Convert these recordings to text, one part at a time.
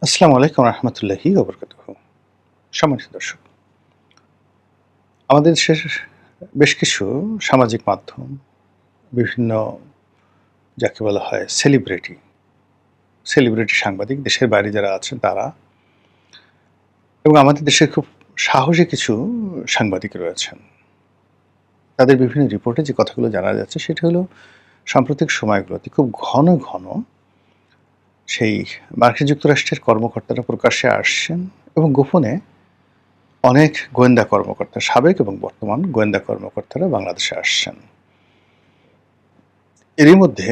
আসসালামু আলাইকুম রহমতুল্লাহি ওবরকাতুহু। সম্মানিত দর্শক, আমাদের দেশের বেশ কিছু সামাজিক মাধ্যম, বিভিন্ন যাকে বলা হয় সেলিব্রিটি সাংবাদিক দেশের বাইরে যারা আছেন তারা এবং আমাদের দেশের খুব সাহসী কিছু সাংবাদিক রয়েছেন। তাদের বিভিন্ন রিপোর্টে যে কথাগুলো জানা যাচ্ছে সেটা হলো সাম্প্রতিক সময়গুলোতে খুব ঘন ঘন সেই মার্কিন যুক্তরাষ্ট্রের কর্মকর্তারা প্রকাশ্যে আসছেন এবং গোপনে অনেক গোয়েন্দা কর্মকর্তা, সাবেক এবং বর্তমান গোয়েন্দা কর্মকর্তারা বাংলাদেশে আসছেন। এরই মধ্যে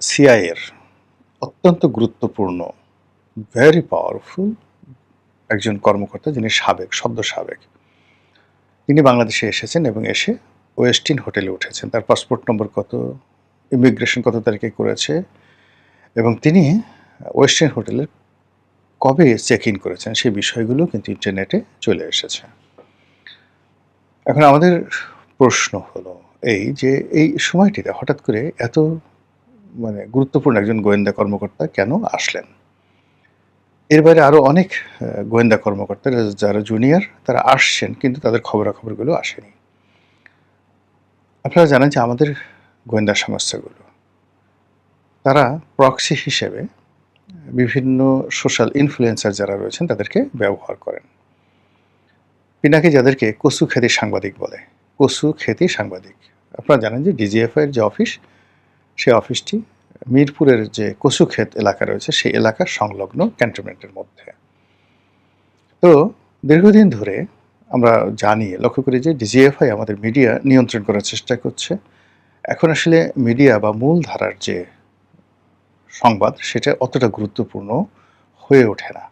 সিআইএর অত্যন্ত গুরুত্বপূর্ণ, ভেরি পাওয়ারফুল একজন কর্মকর্তা, যিনি সদ্য সাবেক, তিনি বাংলাদেশে এসেছেন এবং এসে ওয়েস্টিন হোটেলে উঠেছেন। তার পাসপোর্ট নম্বর কত, ইমিগ্রেশন কত তারিখে করেছে এবং তিনি ওয়েস্টিন হোটেলে কবে চেক ইন করেছেন সেই বিষয়গুলো কিন্তু ইন্টারনেটে চলে এসেছে। এখন আমাদের প্রশ্ন হলো এই যে এই সময়টিতে হঠাৎ করে এত গুরুত্বপূর্ণ একজন গোয়েন্দা কর্মকর্তা কেন আসলেন? এর বাইরে আরো অনেক গোয়েন্দা কর্মকর্তা যারা জুনিয়র তারা আসছেন, কিন্তু তাদের খবরাখবরগুলো আসেনি। আপনারা জানেন যে আমাদের গোয়েন্দা সংস্থাগুলো তারা প্রক্সি হিসেবে বিভিন্ন সোশ্যাল ইনফ্লুয়েন্সার যারা রয়েছেন তাদেরকে ব্যবহার করেন। পিনাকি যাদেরকে কচু খ্যাতি সাংবাদিক বলে, কচু খ্যাতি সাংবাদিক। আপনারা জানেন যে ডিজিএফআই এর যে অফিস, সেই অফিসটি মিরপুরের যে কচুক্ষেত এলাকা রয়েছে সেই এলাকার সংলগ্ন ক্যান্টনমেন্টের মধ্যে। তো দীর্ঘদিন ধরে আমরা জানি, লক্ষ্য করি যে ডিজিএফআই আমাদের মিডিয়া নিয়ন্ত্রণ করার চেষ্টা করছে। এখন আসলে মিডিয়া বা মূল ধারার যে সংবাদ সেটা অতটা গুরুত্বপূর্ণ হয়ে ওঠে না।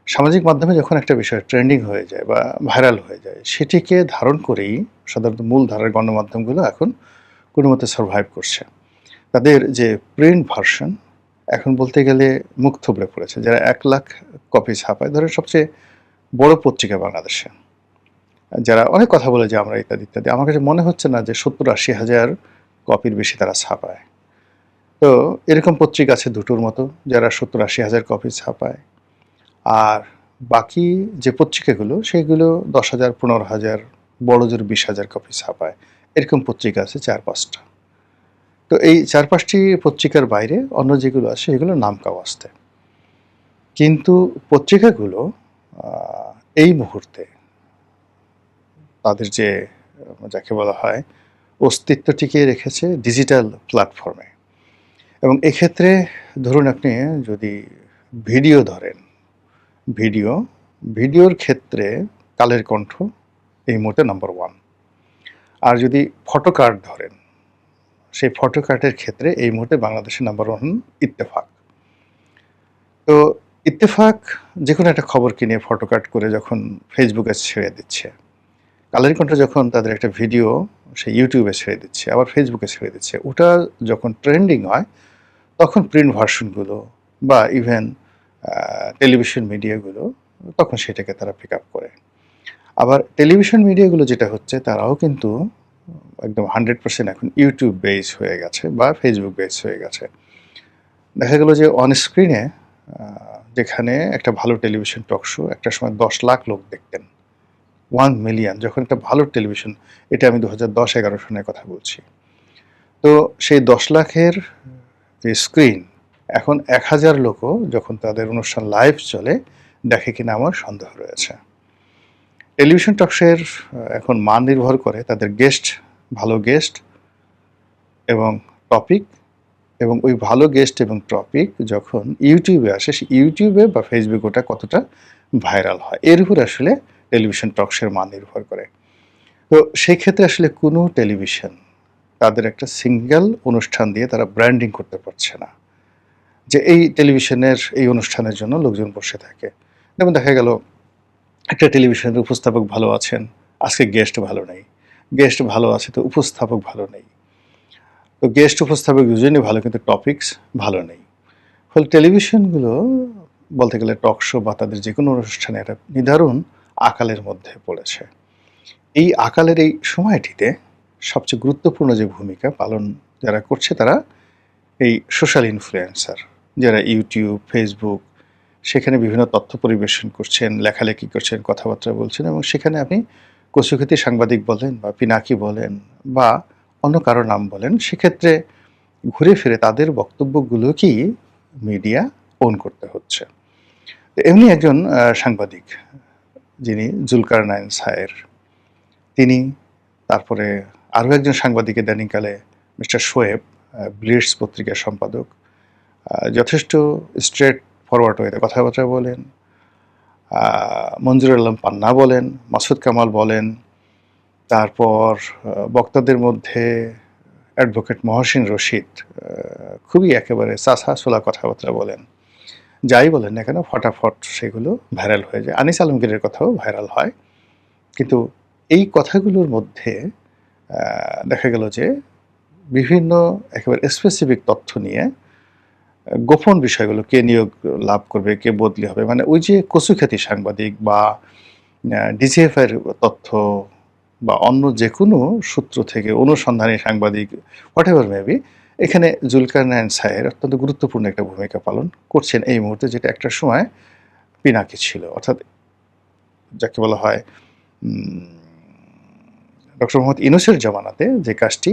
সামাজিক মাধ্যমে যখন একটা বিষয় ট্রেন্ডিং হয়ে যায় বা ভাইরাল হয়ে যায়, সেটিকে ধারণ করেই সাধারণত মূল ধারার গণমাধ্যমগুলো এখন কোনোমতে সারভাইভ করছে। তাদের যে প্রিন্ট ভার্সন এখন বলতে গেলে মুখ থুবড়ে পড়েছে। যারা ১,০০,০০০ কপি ছাপায়, ধরেন সবচেয়ে বড় পত্রিকা বাংলাদেশে, যারা অনেক কথা বলে যে আমরা ইত্যাদি, ইত্যাদি। আমার কাছে মনে হচ্ছে না যে ৭০-৮০ হাজার কপির বেশি তারা ছাপায়। তো এরকম পত্রিকা আছে দুটোর মতো যারা ৭০-৮০ হাজার কপি ছাপায়। আর বাকি যে পত্রিকাগুলো সেগুলো ১০,০০০, ১৫,০০০, বড়জোর ২০,০০০ কপি ছাপায়। এরকম পত্রিকা আছে ৪-৫টা। তো এই ৪-৫টি পত্রিকার বাইরে অন্য যেগুলো আছে সেগুলো নামকাওয়াস্তে। কিন্তু পত্রিকাগুলো আ এই মুহূর্তে তাদের যে যাকে বলা হয় অস্তিত্ব টিকিয়ে রেখেছে ডিজিটাল প্ল্যাটফর্মে। এবং এক্ষেত্রে ধরুন আপনি যদি ভিডিও ধরেন, ভিডিও, ভিডিওর ক্ষেত্রে কালের কণ্ঠ এই মুহূর্তে নাম্বার 1। আর যদি ফটো কার্ড ধরেন, সেই ফটো কার্ডের ক্ষেত্রে এই মুহূর্তে বাংলাদেশে নাম্বার 1 ইত্তেফাক। তো ইত্তেফাক যেকোনো একটা খবরকে নিয়ে ফটো কাট করে যখন ফেসবুকে ছেড়ে দিচ্ছে, কালের কণ্ঠ যখন তাদের একটা ভিডিও সে ইউটিউবে ছেড়ে দিচ্ছে, আবার ফেসবুকে ছেড়ে দিচ্ছে, ওটা যখন ট্রেন্ডিং হয় তখন প্রিন্ট ভার্সনগুলো বা ইভেন টেলিভিশন মিডিয়াগুলো তখন সেটাকে তারা পিক আপ করে। আবার টেলিভিশন মিডিয়াগুলো যেটা হচ্ছে তারাও কিন্তু একদম 100% এখন ইউটিউব বেস হয়ে গেছে বা ফেসবুক বেস হয়ে গেছে। দেখা গেল যে অন স্ক্রিনে যেখানে একটা ভালো টেলিভিশন টক শো একটা সময় ১০ লাখ লোক দেখতেন, 1 মিলিয়ন যখন একটা ভালো টেলিভিশন, এটা আমি ২০১০-১১ সনের কথা বলছি। তো সেই ১০ লাখের যে স্ক্রিন, এখন ১,০০০ লোকও যখন তাদের অনুষ্ঠান লাইভ চলে দেখে কিনা আমার সন্দেহ রয়েছে। টেলিভিশন টক শো এর এখন মান নির্ভর করে তাদের গেস্ট, ভালো গেস্ট এবং টপিক, এবং ওই ভালো গেস্ট এবং টপিক যখন ইউটিউবে আসে, সেই ইউটিউবে বা ফেসবুকে ওটা কতটা ভাইরাল হয়, এর উপর আসলে টেলিভিশন টক শোর মান নির্ভর করে। তো সেই ক্ষেত্রে আসলে কোনো টেলিভিশন তাদের একটা সিঙ্গেল অনুষ্ঠান দিয়ে তারা ব্র্যান্ডিং করতে পারছে না যে এই টেলিভিশনের এই অনুষ্ঠানের জন্য লোকজন বসে থাকে। যেমন দেখা গেল একটা টেলিভিশনের উপস্থাপক ভালো আছেন, আজকে গেস্ট ভালো নেই। গেস্ট ভালো আছে তো উপস্থাপক ভালো নেই। তো গেস্ট উপস্থাপক দুজনই ভালো, কিন্তু টপিকস ভালো নেই। ফলে টেলিভিশনগুলো বলতে গেলে টক শো বা তাদের যেকোনো অনুষ্ঠানে একটা নির্ধারণ আকালের মধ্যে পড়েছে। এই আকালের এই সময়টিতে সবচেয়ে গুরুত্বপূর্ণ যে ভূমিকা পালন যারা করছে তারা এই সোশ্যাল ইনফ্লুয়েন্সার, যারা ইউটিউব, ফেসবুক, সেখানে বিভিন্ন তথ্য পরিবেশন করছেন, লেখালেখি করছেন, কথাবার্তা বলছেন এবং সেখানে আপনি কচুখেতি সাংবাদিক বলেন বা পিনাকি বলেন বা অন্য কারো নাম বলেন, সেক্ষেত্রে ঘুরে ফিরে তাদের বক্তব্যগুলোকেই মিডিয়া ওন করতে হচ্ছে। তো এমনি একজন সাংবাদিক যিনি জুলকারনাইন সায়ের, তিনি, তারপরে আরও একজন সাংবাদিক ইদানিংকালে মিস্টার শোয়েব, ব্লিটস পত্রিকার সম্পাদক, যথেষ্ট স্ট্রেট ফরওয়ার্ড ওয়েতে কথাবার্তা বলেন। মঞ্জুর আলম পান্না বলেন, মাসুদ কামাল বলেন, তারপর বক্তাদের মধ্যে অ্যাডভোকেট মহসিন রশিদ খুবই একেবারে চাষা-ছোলা কথাবার্তা বলেন। যাই বলেন না কেন ফটাফট সেগুলো ভাইরাল হয়ে যায়। আনিস আলমগীরের কথাও ভাইরাল হয়। কিন্তু এই কথাগুলোর মধ্যে দেখা গেল যে বিভিন্ন একেবারে স্পেসিফিক তথ্য নিয়ে গোপন বিষয়গুলো কে নিয়োগ লাভ করবে, কে বদলি হবে, মানে ওই যে কচুখ্যাতি সাংবাদিক বা ডিজিএফআই এর তথ্য বা অন্য যেকোনো সূত্র থেকে অনুসন্ধানী সাংবাদিক হোয়াটএভার মেবি, এখানে জুলকারনাইন সায়ের অত্যন্ত গুরুত্বপূর্ণ একটা ভূমিকা পালন করছেন এই মুহূর্তে, যেটা একটা সময় পিনাকি ছিল। অর্থাৎ যাকে বলা হয় ডক্টর মোহাম্মদ ইউনূসের জামানাতে যে কাজটি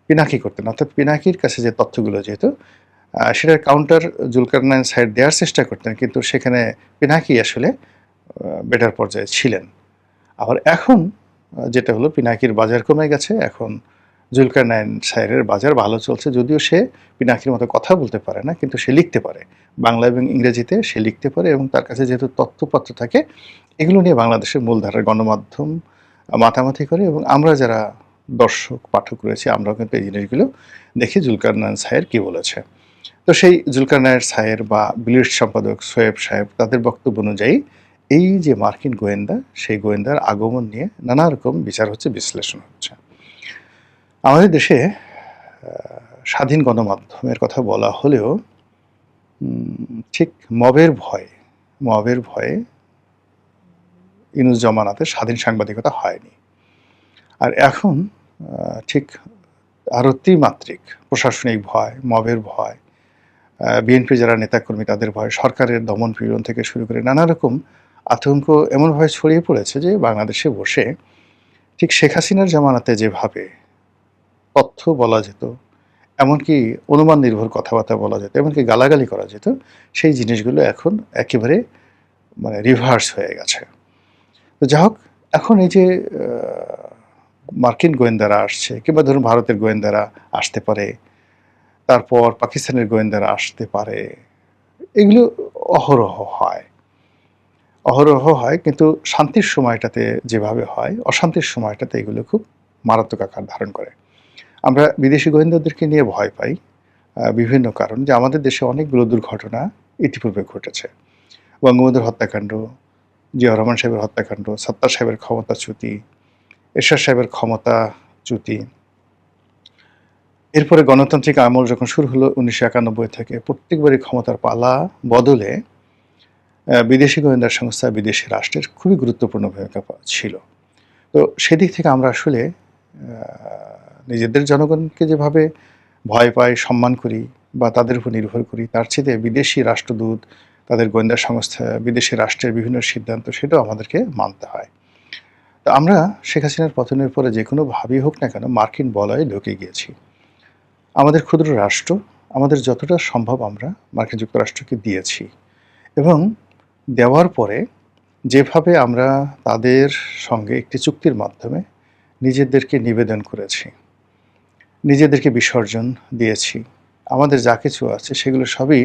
পিনাকি করতেন, অর্থাৎ পিনাকির কাছে যে তথ্যগুলো যেত সেটার কাউন্টার জুলকারনাইন সায়ের দেওয়ার চেষ্টা করতেন, কিন্তু সেখানে পিনাকি আসলে বেটার পর্যায়ে ছিলেন। আবার এখন যেটা হলো, পিনাকির বাজার কমে গেছে, এখন জুলকারনাইন সায়েরের বাজার ভালো চলছে, যদিও সে পিনাকির মতো কথা বলতে পারে না, কিন্তু সে লিখতে পারে, বাংলা এবং ইংরেজিতে সে লিখতে পারে এবং তার কাছে যেহেতু তথ্যপত্র থাকে, এগুলো নিয়ে বাংলাদেশের মূলধারার গণমাধ্যম মাতামাতি করে এবং আমরা যারা দর্শক পাঠক রয়েছে আমরাও কিন্তু এই জিনিসগুলো দেখি জুলকারনাইন সায়ের কী বলেছে। তো সেই জুলকারনাইন সায়ের বা ব্লিটস সম্পাদক সোয়েব সাহেব, তাদের বক্তব্য অনুযায়ী এই যে মার্কিন গোয়েন্দা, সেই গোয়েন্দার আগমন নিয়ে নানা রকম বিচার হচ্ছে, বিশ্লেষণ হচ্ছে। আমাদের দেশে স্বাধীন গণমাধ্যমের কথা বলা হলেও ঠিক মবের ভয়ে ইউনূস জমানাতে স্বাধীন সাংবাদিকতা হয়নি। আর এখন ঠিক আরও ত্রিমাত্রিক প্রশাসনিক ভয়, মবের ভয়, বিএনপির যারা নেতাকর্মী তাদের ভয়, সরকারের দমন পীড়ন থেকে শুরু করে নানা রকম আতঙ্ক এমনভাবে ছড়িয়ে পড়েছে যে বাংলাদেশে বসে ঠিক শেখ হাসিনার জামানাতে যেভাবে তথ্য বলা যেত, এমনকি অনুমান নির্ভর কথাবার্তা বলা যেত, এমনকি গালাগালি করা যেত, সেই জিনিসগুলো এখন একেবারে মানে রিভার্স হয়ে গেছে। তো যা হোক, এখন এই যে মার্কিন গোয়েন্দারা আসছে, কিংবা ধরুন ভারতের গোয়েন্দারা আসতে পারে, তারপর পাকিস্তানের গোয়েন্দারা আসতে পারে, এগুলো অহরহ হয়, কিন্তু শান্তির সময়টাতে যেভাবে হয়, অশান্তির সময়টাতে এগুলো খুব মারাত্মক আকার ধারণ করে। আমরা বিদেশি গোয়েন্দাদেরকে নিয়ে ভয় পাই বিভিন্ন কারণ, যে আমাদের দেশে অনেকগুলো দুর্ঘটনা ইতিপূর্বে ঘটেছে। বঙ্গবন্ধুর হত্যাকাণ্ড, জিয়াউর রহমান সাহেবের হত্যাকাণ্ড, সত্তার সাহেবের ক্ষমতাচ্যুতি, এরশাদ সাহেবের ক্ষমতাচ্যুতি, এরপরে গণতান্ত্রিক আমল যখন শুরু হলো 1991 থেকে, প্রত্যেকবারই ক্ষমতার পালা বদলে বিদেশি গোয়েন্দা সংস্থা, বিদেশি রাষ্ট্রের খুবই গুরুত্বপূর্ণ ভূমিকা ছিল। তো সেদিক থেকে আমরা আসলে নিজেদের জনগণকে যেভাবে ভয় পাই, সম্মান করি বা তাদের উপর নির্ভর করি, তার চেয়ে বিদেশি রাষ্ট্রদূত, তাদের গোয়েন্দা সংস্থা, বিদেশি রাষ্ট্রের বিভিন্ন সিদ্ধান্ত, সেটাও আমাদেরকে মানতে হয়। তো আমরা শেখ হাসিনার পতনের পরে যে কোনোভাবেই হোক না কেন মার্কিন বলয়ে ঢুকে গিয়েছি। আমাদের ক্ষুদ্র রাষ্ট্র, আমাদের যতটা সম্ভব আমরা মার্কিন যুক্তরাষ্ট্রকে দিয়েছি এবং দেওয়ার পরে যেভাবে আমরা তাদের সঙ্গে একটি চুক্তির মাধ্যমে নিজেদেরকে নিবেদন করেছি, নিজেদেরকে বিসর্জন দিয়েছি, আমাদের যা কিছু আছে সেগুলো সবই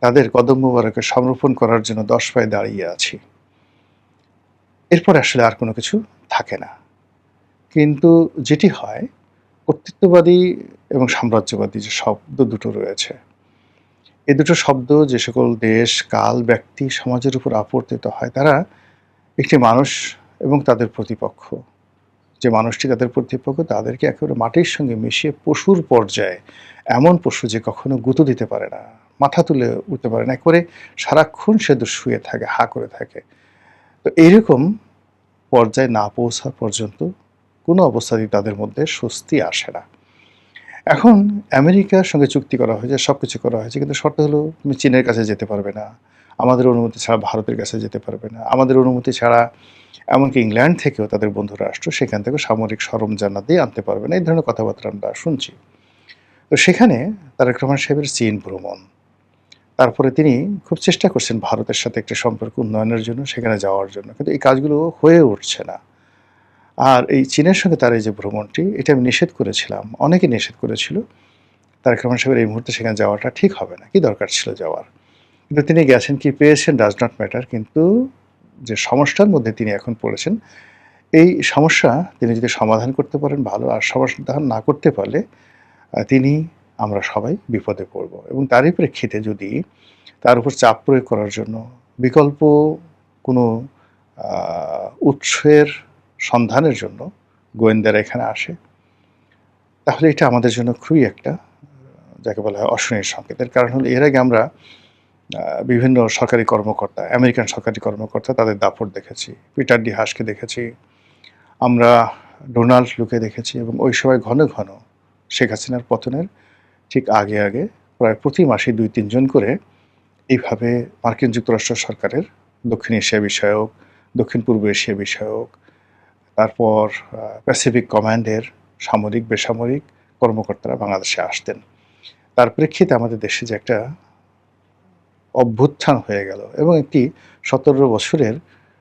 তাদের কদম মোবারকে সমর্পণ করার জন্য 10 পায়ে দাঁড়িয়ে আছি। এরপর আসলে আর কোনো কিছু থাকে না। কিন্তু যেটি হয়, কর্তৃত্ববাদী এবং সাম্রাজ্যবাদী যে শব্দ দুটো রয়েছে, এই দুটো শব্দ যে সকল দেশ, কাল, ব্যক্তি, সমাজের উপর আপর্তিত হয়, তারা একটি মানুষ এবং তাদের প্রতিপক্ষ, যে মানুষটি তাদের প্রতিপক্ষ, তাদেরকে একেবারে মাটির সঙ্গে মিশিয়ে পশুর পর্যায়ে, এমন পশু যে কখনো গুঁতো দিতে পারে না, মাথা তুলে উঠতে পারে না, একেবারে সারাক্ষণ সে শুয়ে থাকে, হা করে থাকে। তো এইরকম পর্যায়ে না পৌঁছা পর্যন্ত কোনো অবস্থাতেই তাদের মধ্যে স্বস্তি আসে না। এখন আমেরিকার সঙ্গে চুক্তি করা হয়েছে, সব কিছু করা হয়েছে, কিন্তু শর্ত হলো তুমি চীনের কাছে যেতে পারবে না, আমাদের অনুমতি ছাড়া ভারতের কাছে যেতে পারবে না, আমাদের অনুমতি ছাড়া এমনকি ইংল্যান্ড থেকেও তাদের বন্ধু রাষ্ট্র সেখান থেকে সামরিক সরঞ্জামাদি আনতে পারবে না, এই ধরনের কথাবার্তা আমরা শুনছি। তো সেখানে তারেক রহমান সাহেবের চীন ভ্রমণ, তারপরে তিনি খুব চেষ্টা করছেন ভারতের সাথে একটা সম্পর্ক উন্নয়নের জন্য, সেখানে যাওয়ার জন্য, কিন্তু এই কাজগুলো হয়ে উঠছে না। আর এই চীনের সঙ্গে তার এই যে ভ্রমণটি, এটা আমি নিষেধ করেছিলাম, অনেকে নিষেধ করেছিল। তারেক রহমান সাহেবের এই মুহূর্তে সেখানে যাওয়াটা ঠিক হবে না, কি দরকার ছিল যাওয়ার। কিন্তু তিনি গেছেন, কি পেয়েছেন ডাজ নট ম্যাটার। কিন্তু যে সমস্যার মধ্যে তিনি এখন পড়েছেন, এই সমস্যা তিনি যদি সমাধান করতে পারেন ভালো, আর সমাধান না করতে পারলে তিনি, আমরা সবাই বিপদে পড়ব। এবং তারই প্রেক্ষিতে যদি তার উপর চাপ প্রয়োগ করার জন্য বিকল্প কোনো উৎসের সন্ধানের জন্য গোয়েন্দারা এখানে আসে, তাহলে এটা আমাদের জন্য খুবই একটা, যাকে বলা হয় অশনির সংকেতের। কারণ হলো এর আগে আমরা বিভিন্ন সরকারি কর্মকর্তা, আমেরিকান সরকারি কর্মকর্তা, তাদের দাপট দেখেছি, পিটার ডি হাসকে দেখেছি, আমরা ডোনাল্ড লুকে দেখেছি, এবং ওই সময় ঘন ঘন শেখ হাসিনার পতনের ঠিক আগে আগে প্রায় প্রতি মাসে 2-3 জন করে এইভাবে মার্কিন যুক্তরাষ্ট্র সরকারের দক্ষিণ এশিয়া বিষয়ক, দক্ষিণ পূর্ব এশিয়া বিষয়ক, তারপর প্যাসিফিক কমান্ডের সামরিক বেসামরিক কর্মকর্তারা বাংলাদেশে আসতেন। তার প্রেক্ষিতে আমাদের দেশে যে একটা অভ্যুত্থান হয়ে গেল এবং একটি 17 বছরের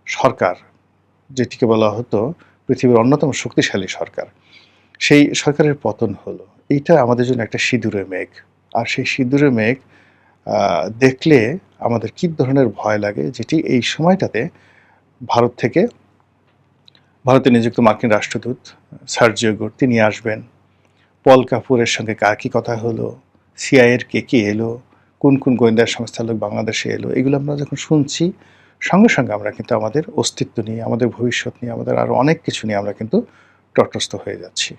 সরকার, যেটিকে বলা হতো পৃথিবীর অন্যতম শক্তিশালী সরকার, সেই সরকারের পতন হলো। এইটা আমাদের জন্য একটা সিঁদুরের মেঘ। আর সেই সিঁদুরের মেঘ দেখলে আমাদের কী ধরনের ভয় লাগে, যেটি এই সময়টাতে ভারত থেকে, ভারতে নিযুক্ত মার্কিন রাষ্ট্রদূত সার্জিও গুড তিনি আসবেন, পল কাপুরের সঙ্গে কার কী কথা হলো, সিআইএর কে এলো, কোন কোন গোয়েন্দা সংস্থার লোক বাংলাদেশে এলো, এগুলো আমরা যখন শুনছি, সঙ্গে সঙ্গে আমরা কিন্তু আমাদের অস্তিত্ব নিয়ে, আমাদের ভবিষ্যৎ নিয়ে, আমাদের আরও অনেক কিছু নিয়ে আমরা কিন্তু তটস্থ হয়ে যাচ্ছি।